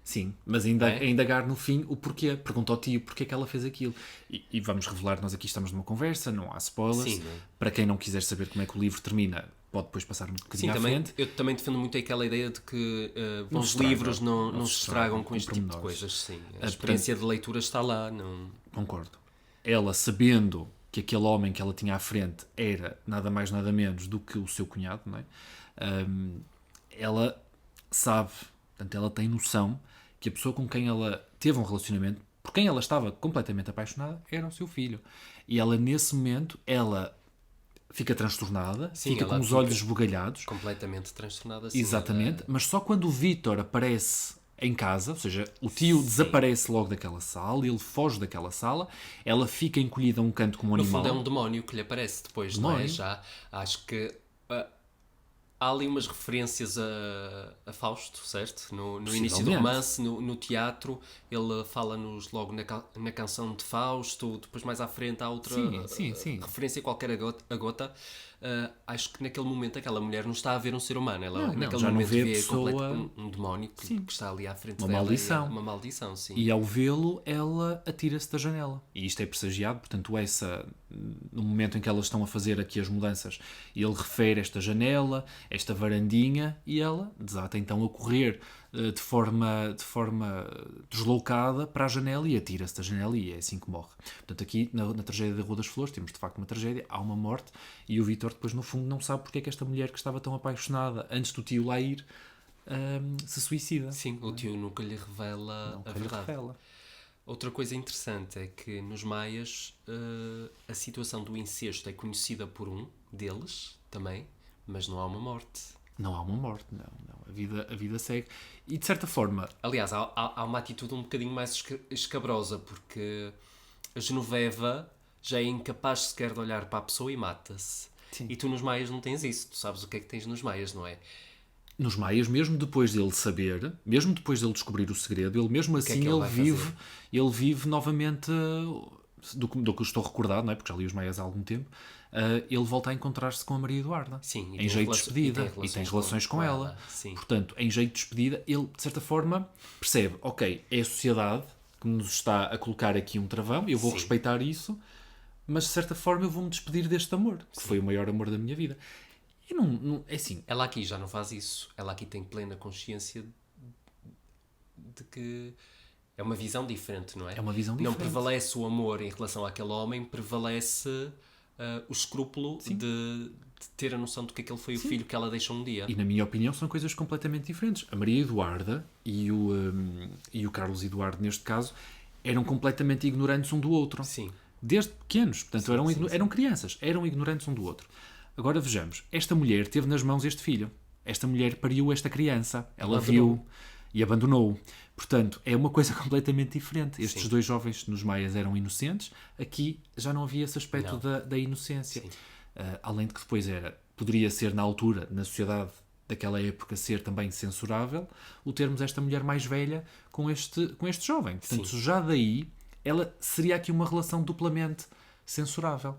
Sim, mas a indagar no fim o porquê. Pergunta ao tio porquê que ela fez aquilo. E vamos revelar, nós aqui estamos numa conversa, não há spoilers. Sim, não é? Para quem não quiser saber como é que o livro termina, pode depois passar um bocadinho à Sim, frente. eu também defendo muito aquela ideia de que Não bons se estraga, livros não se estragam com este tipo de pormenores. coisas. Sim. A experiência de leitura está lá. Não... Concordo. Ela, sabendo que aquele homem que ela tinha à frente era nada mais nada menos do que o seu cunhado, não é? Ela sabe, portanto, ela tem noção que a pessoa com quem ela teve um relacionamento, por quem ela estava completamente apaixonada, era o seu filho. E ela, nesse momento, ela fica transtornada, Sim, fica ela com os olhos esbugalhados. completamente transtornada. Sim, Exatamente, mas só quando o Vítor aparece em casa, ou seja, o tio desaparece logo daquela sala, ele foge daquela sala, ela fica encolhida a um canto como um No animal. fundo é um demónio que lhe aparece depois, não é? Demónio. Já acho que há ali umas referências a Fausto, certo? No início do Possivelmente. romance, no teatro, ele fala-nos logo na canção de Fausto, depois mais à frente há outra Sim. referência qualquer a gota. Acho que naquele momento aquela mulher não está a ver um ser humano, ela Não, naquele já não momento vê a vê pessoa- um demónio que está ali à frente Uma dela. maldição. Uma maldição, sim. E ao vê-lo, ela atira-se da janela. E isto é pressagiado, portanto, no momento em que elas estão a fazer aqui as mudanças, ele refere esta janela, esta varandinha, e ela desata então a correr de forma deslocada para a janela e atira-se da janela, e é assim que morre. Portanto, aqui na tragédia da Rua das Flores temos de facto uma tragédia, há uma morte, e o Vítor depois no fundo não sabe porque é que esta mulher que estava tão apaixonada antes do tio lá ir se suicida. Sim, o tio nunca lhe revela Não, a que lhe verdade. revela. Outra coisa interessante é que nos Maias a situação do incesto é conhecida por um deles também, mas não há uma morte. Não há uma morte, não. A vida segue. E de certa forma, Aliás, há uma atitude um bocadinho mais escabrosa, porque a Genoveva já é incapaz sequer de olhar para a pessoa e mata-se. Sim. E tu nos Maias não tens isso. Tu sabes o que é que tens nos Maias, não é? nos Maias, mesmo depois dele saber, mesmo depois dele descobrir o segredo, ele mesmo que é assim que ele vai ele vive novamente do que eu estou recordado, não é? Porque já li os Maias há algum tempo. Ele volta a encontrar-se com a Maria Eduarda Sim, em jeito de despedida e tem relações com ela. Sim. Portanto, em jeito de despedida, ele de certa forma percebe, ok, é a sociedade que nos está a colocar aqui um travão, eu vou Sim. respeitar isso, mas de certa forma eu vou-me despedir deste amor, que foi o maior amor da minha vida. E não é assim, Ela aqui já não faz isso. Ela aqui tem plena consciência de que é uma visão diferente, não é? é uma visão Não diferente. prevalece o amor em relação àquele homem, prevalece o escrúpulo de ter a noção de que aquele foi o filho que ela deixou um dia. E na minha opinião são coisas completamente diferentes. A Maria Eduarda e o Carlos Eduardo, neste caso, eram completamente ignorantes um do outro. Sim. Desde pequenos. Portanto, eram crianças. Eram ignorantes um do outro. Agora vejamos. Esta mulher teve nas mãos este filho. Esta mulher pariu esta criança. Ela viu e abandonou. Portanto, é uma coisa completamente diferente. Estes dois jovens nos Maias eram inocentes. Aqui já não havia esse aspecto da inocência. Além de que depois poderia ser na altura, na sociedade daquela época, ser também censurável o termos esta mulher mais velha com este jovem. Portanto, já daí ela seria aqui uma relação duplamente censurável.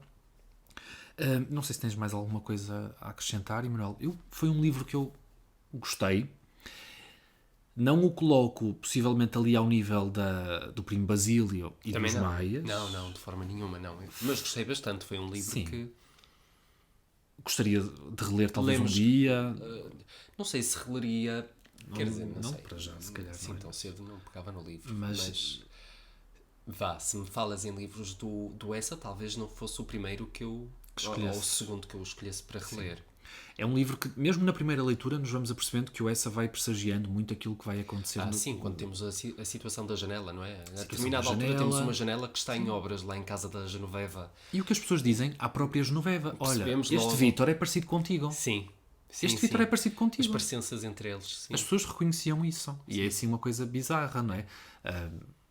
Não sei se tens mais alguma coisa a acrescentar, Emanuel. Foi um livro que eu gostei. Não o coloco possivelmente ali ao nível do Primo Basílio e Também dos não. Maias. Não, de forma nenhuma, não. Mas gostei bastante. Foi um livro que... Gostaria de reler talvez Lemos, um dia. Não sei se releria... Quer dizer, não sei. Para já, se calhar. Sim, tão cedo não pegava no livro. Mas se me falas em livros do Essa, talvez não fosse o primeiro que eu... Ou o segundo que eu escolhesse para reler. É um livro que, mesmo na primeira leitura, nos vamos apercebendo que o Essa vai pressagiando muito aquilo que vai acontecer. Sim, quando temos a situação da janela, não é? A determinada altura temos uma janela que está em obras lá em casa da Genoveva. E o que as pessoas dizem à própria Genoveva: olha, Percebemos este logo. Vítor é parecido contigo. Sim. Este Vítor é parecido contigo. As parecenças entre eles. Sim. As pessoas reconheciam isso. E é assim uma coisa bizarra, não é?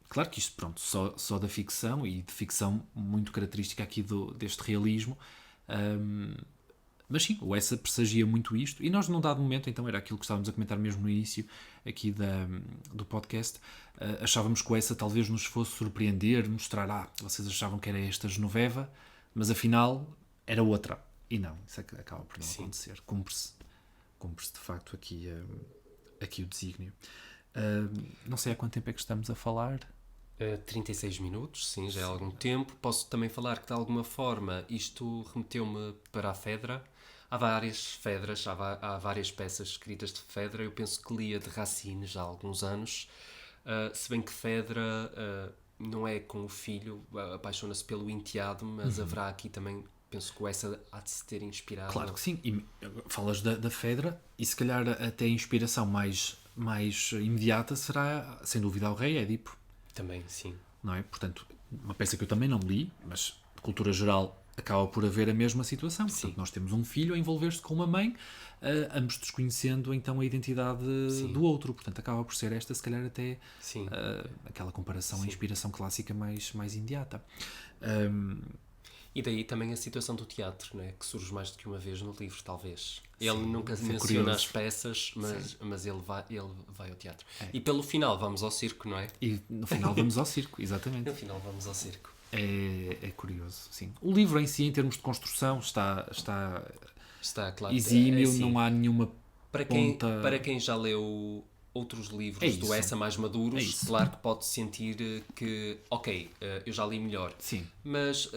Claro que isto, pronto, só da ficção e de ficção muito característica aqui deste realismo. Mas sim, o Essa pressagia muito isto. E nós, num dado momento, então era aquilo que estávamos a comentar mesmo no início aqui do podcast, achávamos que o Essa talvez nos fosse surpreender, mostrar, vocês achavam que era esta Genoveva, mas afinal era outra. E não, isso acaba por não acontecer. Cumpre-se de facto aqui o desígnio. Não sei há quanto tempo é que estamos a falar. 36 minutos, sim, já é algum tempo. Posso também falar que, de alguma forma, isto remeteu-me para a Fedra. Há várias Fedras, há várias peças escritas de Fedra. Eu penso que lia de Racine já há alguns anos. Se bem que Fedra não é com o filho, apaixona-se pelo enteado, mas haverá aqui também, penso que essa há de se ter inspirado. Claro que sim. E falas da Fedra e se calhar até a inspiração mais imediata será, sem dúvida, o Rei Édipo. Também, sim. Não é? Portanto, uma peça que eu também não li, mas de cultura geral acaba por haver a mesma situação. Portanto, nós temos um filho a envolver-se com uma mãe, ambos desconhecendo então a identidade do outro. Portanto, acaba por ser esta, se calhar, até aquela comparação, a inspiração clássica mais imediata. E daí também a situação do teatro, não é? Que surge mais do que uma vez no livro, talvez. Ele nunca menciona as peças, mas ele vai ao teatro. E pelo final vamos ao circo, não é? E no final vamos ao circo, exatamente. No final vamos ao circo. É curioso, sim. O livro em si, em termos de construção, está claro, exímio, não há nenhuma ponta... Para quem já leu outros livros do Essa mais maduros, claro que pode sentir que, eu já li melhor. Sim. Mas...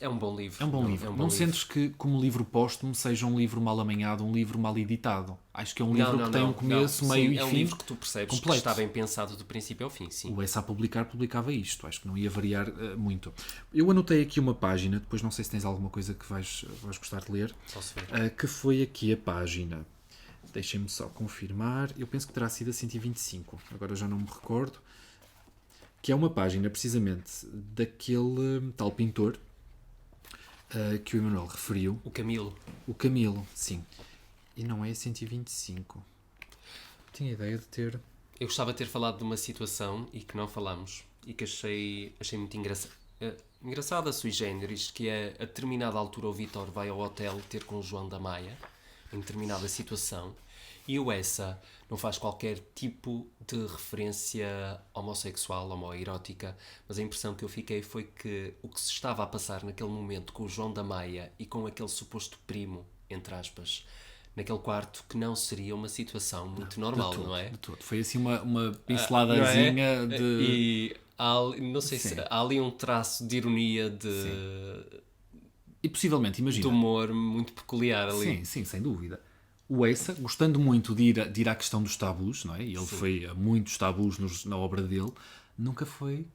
é um bom livro. É um bom livro. Não sentes que, como livro póstumo, seja um livro mal amanhado, um livro mal editado? Acho que é um livro que tem um começo, meio e fim. É um livro que tu percebes completo. Que está bem pensado do princípio ao fim, sim. O Essa a publicava isto. Acho que não ia variar muito. Eu anotei aqui uma página, depois não sei se tens alguma coisa que vais gostar de ler, que foi aqui a página. Deixem-me só confirmar. Eu penso que terá sido a 125. Agora já não me recordo. Que é uma página, precisamente, daquele tal pintor que o Emanuel referiu. O Camilo. O Camilo, sim. E não é 125. Tinha ideia de ter... Eu gostava de ter falado de uma situação e que não falamos. E que achei muito engraçada, sui generis, que é a determinada altura o Vítor vai ao hotel ter com o João da Maia, em determinada situação, e o Essa não faz qualquer tipo de referência homossexual, homoerótica, mas a impressão que eu fiquei foi que o que se estava a passar naquele momento com o João da Maia e com aquele suposto primo, entre aspas, naquele quarto, que não seria uma situação muito normal, não é? De todo. Foi assim uma pinceladazinha de... E não sei se há ali um traço de ironia, E possivelmente, imagina... de humor muito peculiar ali. Sim, sem dúvida. O Essa, gostando muito de ir à questão dos tabus, não é? E ele foi a muitos tabus na obra dele, nunca foi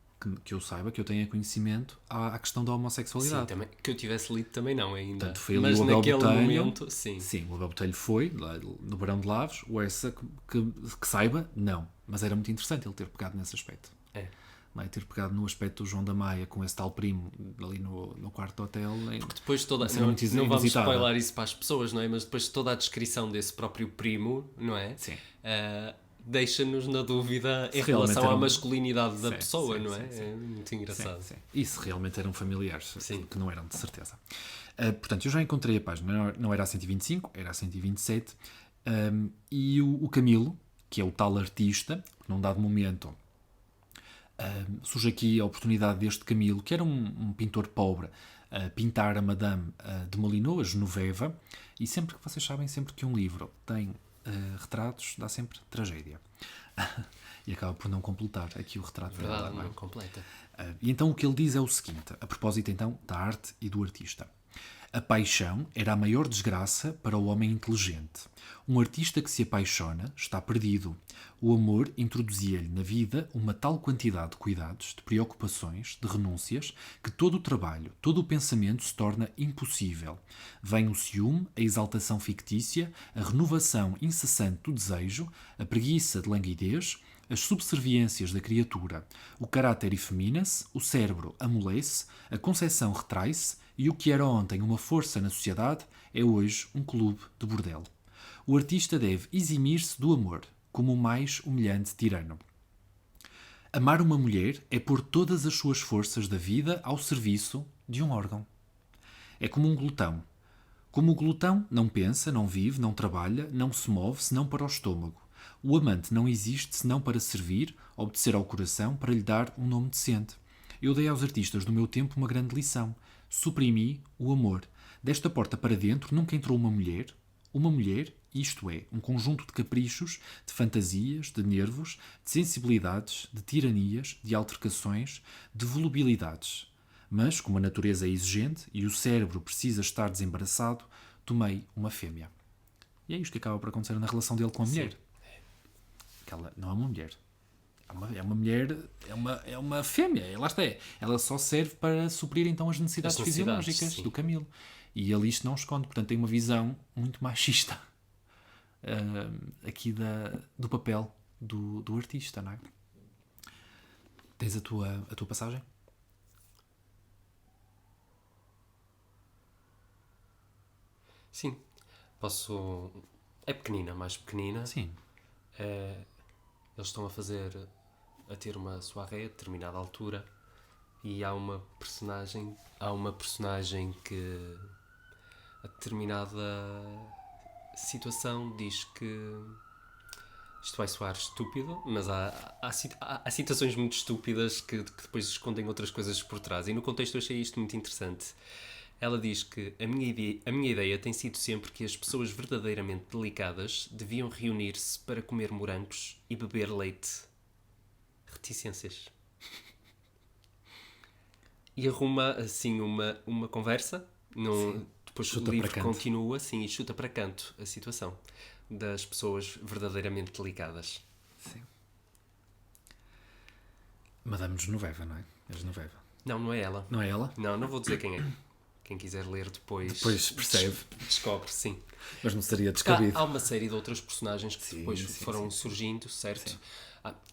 que eu saiba, que eu tenha conhecimento à questão da Sim, homossexualidade. também, que eu tivesse lido também não ainda. Portanto, foi ali Mas o Abel naquele Botelho. momento, sim. Sim, o Abel Botelho foi, lá no Barão de Lavos, o Essa, que saiba, não. Mas era muito interessante ele ter pegado nesse aspecto. É. Não é? Ter pegado no aspecto do João da Maia com esse tal primo ali no quarto do hotel. Depois toda, Cena muito não vamos inusitada. spoiler isso para as pessoas, não é? Mas depois toda a descrição desse próprio primo, não é? Sim. Deixa-nos na dúvida em Se realmente relação à era um- masculinidade da Sim, pessoa, sim, não é? sim, sim. É muito engraçado. Sim. E se realmente eram familiares, Sim. que não eram, de certeza. Portanto, eu já encontrei a página, não era a 125, era a 127, e o Camilo, que é o tal artista, que num dado momento surge aqui a oportunidade deste Camilo, que era um pintor pobre, pintar a Madame de Molyneux, a Genoveva, e sempre que vocês sabem, sempre que um livro tem retratos, dá sempre tragédia. E acaba por não completar aqui o retrato dela. Verdade, Não é? não completa. E então o que ele diz é o seguinte, a propósito então da arte e do artista. A paixão era a maior desgraça para o homem inteligente. Um artista que se apaixona está perdido. O amor introduzia-lhe na vida uma tal quantidade de cuidados, de preocupações, de renúncias, que todo o trabalho, todo o pensamento se torna impossível. Vem o ciúme, a exaltação fictícia, a renovação incessante do desejo, a preguiça de languidez, as subserviências da criatura. O caráter efemina-se, o cérebro amolece, a concepção retrai-se e o que era ontem uma força na sociedade é hoje um clube de bordel. O artista deve eximir-se do amor, como o mais humilhante tirano. Amar uma mulher é pôr todas as suas forças da vida ao serviço de um órgão. É como um glutão. Como o glutão não pensa, não vive, não trabalha, não se move senão para o estômago. O amante não existe senão para servir, obedecer ao coração, para lhe dar um nome decente. Eu dei aos artistas do meu tempo uma grande lição. Suprimi o amor. Desta porta para dentro nunca entrou uma mulher, isto é, um conjunto de caprichos, de fantasias, de nervos, de sensibilidades, de tiranias, de altercações, de volubilidades. Mas, como a natureza é exigente e o cérebro precisa estar desembaraçado, tomei uma fêmea. E é isto que acaba por acontecer na relação dele com a mulher. Que ela não é uma mulher. É uma mulher, é uma fêmea, lá está. Ela só serve para suprir então as necessidades fisiológicas sim. do Camilo. E ele isto não esconde, portanto tem uma visão muito machista aqui do papel do artista, não é? Tens a tua passagem? Sim. Posso... É pequenina, mais pequenina. Sim. Eles estão a ter uma soirée a determinada altura e há uma personagem que a determinada situação diz que isto vai soar estúpido, mas há situações muito estúpidas que depois escondem outras coisas por trás, e no contexto eu achei isto muito interessante. Ela diz que a minha ideia tem sido sempre que as pessoas verdadeiramente delicadas deviam reunir-se para comer morangos e beber leite. Reticências. E arruma assim uma conversa. Depois Chuta o livro para canto. continua assim, e chuta para canto a situação das pessoas verdadeiramente delicadas. Sim. Madame de Genoveva, não é? É Genoveva. Não é ela. Não é ela? Não vou dizer quem é. Quem quiser ler depois percebe. Descobre, sim. Mas não seria Porque há descabido. uma série de outras personagens que depois foram surgindo, certo? Sim.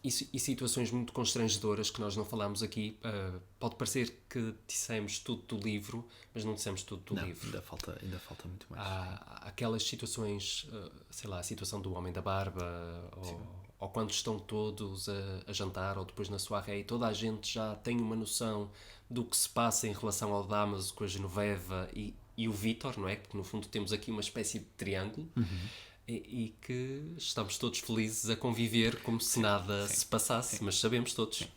E situações muito constrangedoras que nós não falámos aqui. Pode parecer que dissemos tudo do livro, mas não dissemos tudo do livro. Ainda falta muito mais. Há aquelas situações, sei lá, a situação do homem da barba, ou quando estão todos a jantar, ou depois na soirée, e toda a gente já tem uma noção do que se passa em relação ao Damaso com a Genoveva e o Vítor, não é? Porque no fundo temos aqui uma espécie de triângulo. E que estamos todos felizes a conviver como se nada se passasse, mas sabemos todos.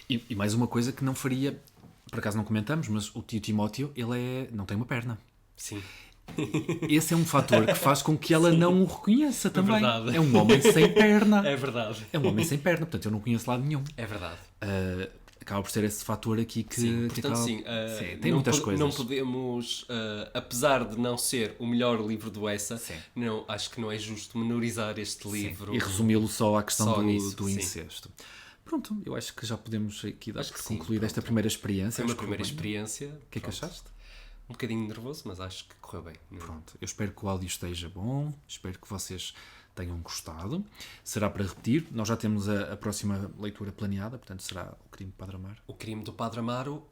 E mais uma coisa que não faria, por acaso não comentamos, mas o tio Timóteo, ele não tem uma perna. Sim. Esse é um fator que faz com que ela não o reconheça também. verdade. É um homem sem perna. É verdade. É um homem sem perna, portanto eu não conheço lado nenhum. É verdade. Acaba por ser esse fator aqui que... Sim, que portanto, acaba... sim, tem muitas coisas. Não podemos, apesar de não ser o melhor livro do Essa, acho que não é justo menorizar este livro. E resumi-lo só à questão Só nisso, do sim. incesto. Pronto, eu acho que já podemos aqui dar Acho que por sim, concluída esta pronto. primeira experiência. Foi uma Acho que correu primeira bem. experiência. O que é que achaste? Um bocadinho nervoso, mas acho que correu bem. Pronto, eu espero que o áudio esteja bom, espero que vocês tenham gostado. Será para repetir, nós já temos a próxima leitura planeada, portanto será O Crime do Padre Amaro. O Crime do Padre Amaro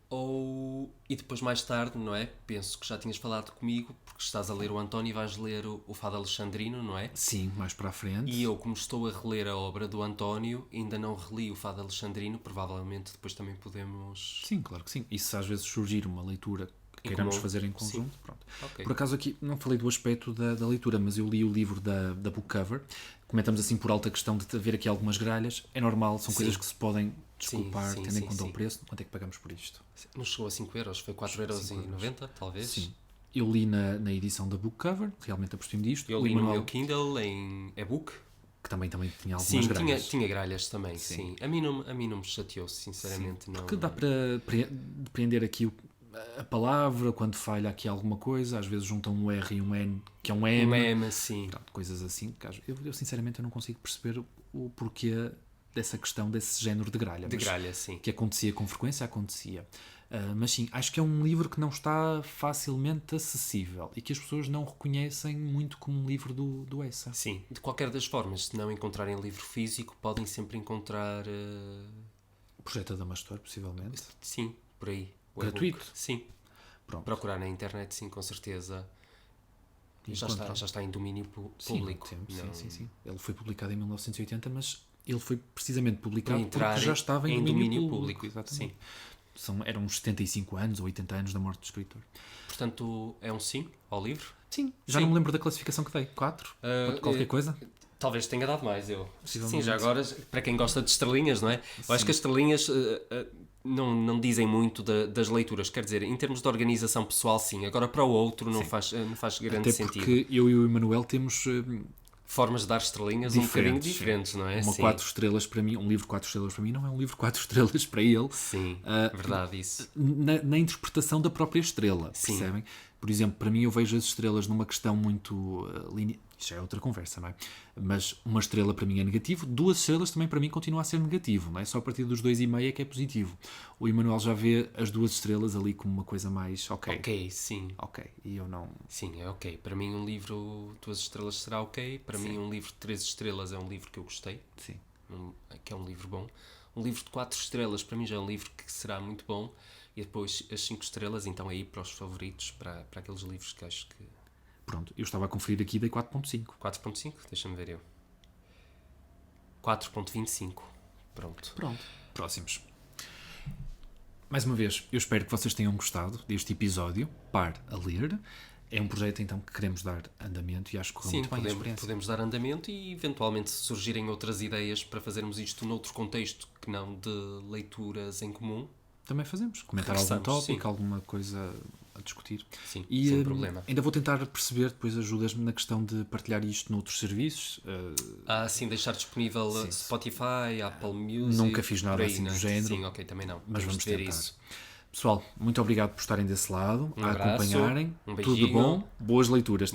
e depois mais tarde, não é? Penso que já tinhas falado comigo, porque estás a ler o António e vais ler o Fado Alexandrino, não é? Sim, mais para a frente. E eu, como estou a reler a obra do António, ainda não reli o Fado Alexandrino, provavelmente depois também podemos... Sim, claro que sim. E se às vezes surgir uma leitura que queiramos fazer em conjunto, sim. pronto. Okay. Por acaso aqui não falei do aspecto da leitura, mas eu li o livro da book cover. Comentamos assim por alta questão de haver aqui algumas gralhas. É normal, são coisas que se podem desculpar, tendo em conta o preço. Quanto é que pagamos por isto? Não chegou a 5€, foi 4,90€, talvez? Sim. Eu li na edição da book cover, realmente apercebi-me disto. Eu li no meu Kindle em e-book. Que também tinha algumas gralhas. Sim, tinha gralhas também, sim. A mim não me chateou, sinceramente. Sim, não... porque dá para depreender aqui a palavra, quando falha aqui alguma coisa, às vezes juntam um R e um N, que é um M. Um M, sim. Pronto, coisas assim. Eu sinceramente eu não consigo perceber o porquê dessa questão, desse género de gralha. De gralha, sim. Que acontecia com frequência, acontecia. Mas sim, acho que é um livro que não está facilmente acessível e que as pessoas não reconhecem muito como um livro do Essa. Sim, de qualquer das formas, se não encontrarem livro físico, podem sempre encontrar... O Projeto Adamastor, possivelmente. Sim, por aí. Gratuito? Sim. Pronto. Procurar na internet, sim, com certeza. Já está em domínio público. Sim. Ele foi publicado em 1980, mas ele foi precisamente publicado porque já estava em domínio público. Exatamente. Sim. Eram uns 75 anos ou 80 anos da morte do escritor. Portanto, é um sim ao livro? Sim. Já não me lembro da classificação que dei. 4? Qualquer coisa? Talvez tenha dado mais, eu. Sim, já agora, para quem gosta de estrelinhas, não é? Eu acho que as estrelinhas não dizem muito das leituras. Quer dizer, em termos de organização pessoal, sim. Agora, para o outro, não faz grande sentido. Até porque eu e o Emanuel temos... formas de dar estrelinhas um bocadinho diferentes, não é? Uma 4 estrelas para mim, um livro 4 estrelas para mim não é um livro 4 estrelas para ele. Sim, verdade isso. Na interpretação da própria estrela, percebem? Por exemplo, para mim eu vejo as estrelas numa questão muito linear. Isto já é outra conversa, não é? Mas uma estrela para mim é negativo, 2 estrelas também para mim continua a ser negativo, não é? Só a partir dos 2,5 é que é positivo. O Emanuel já vê as 2 estrelas ali como uma coisa mais ok. Ok, sim. Ok, e eu não... Sim, é ok. Para mim um livro 2 estrelas será ok. Para mim um livro de 3 estrelas é um livro que eu gostei. Sim. Que é um livro bom. Um livro de 4 estrelas para mim já é um livro que será muito bom. E depois as 5 estrelas, então aí para os favoritos, para aqueles livros que acho que... Pronto, eu estava a conferir aqui, dei 4.5. 4.5? Deixa-me ver eu. 4.25. Pronto. Próximos. Mais uma vez, eu espero que vocês tenham gostado deste episódio. Par a ler. É um projeto então que queremos dar andamento e acho que correu muito bem a experiência. Podemos dar andamento e eventualmente se surgirem outras ideias para fazermos isto noutro contexto que não de leituras em comum. Também fazemos. Comentar algum tópico, alguma coisa a discutir. Sim, e, sem problema. Ainda vou tentar perceber, depois ajudas-me na questão de partilhar isto noutros serviços. Sim, deixar disponível Spotify, Apple Music. Nunca fiz nada assim do género. Sim, ok, também não. Mas vamos tentar isso. Pessoal, muito obrigado por estarem desse lado, a acompanharem. Um tudo bom, boas leituras.